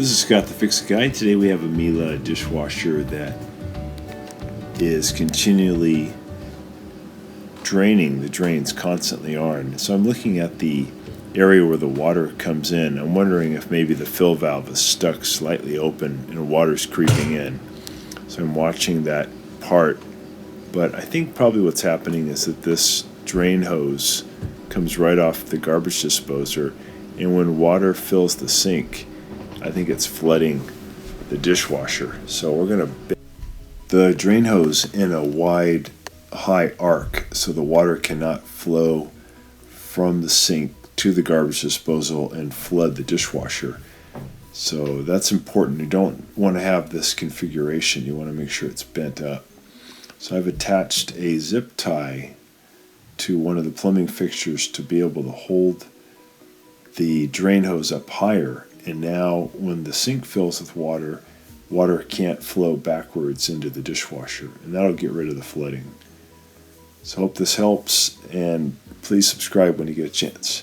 This is Scott the Fix-It Guy. Today we have a Miele dishwasher that is continually draining. The drains constantly on. So I'm looking at the area where the water comes in. I'm wondering if maybe the fill valve is stuck slightly open and water's creeping in. So I'm watching that part. But I think probably what's happening is that this drain hose comes right off the garbage disposer, and when water fills the sink, I think it's flooding the dishwasher. So we're going to bend the drain hose in a wide, high arc so the water cannot flow from the sink to the garbage disposal and flood the dishwasher. So that's important. You don't want to have this configuration. You want to make sure it's bent up. So I've attached a zip tie to one of the plumbing fixtures to be able to hold the drain hose up higher. And now when the sink fills with water, water can't flow backwards into the dishwasher, and that'll get rid of the flooding. So hope this helps, and please subscribe when you get a chance.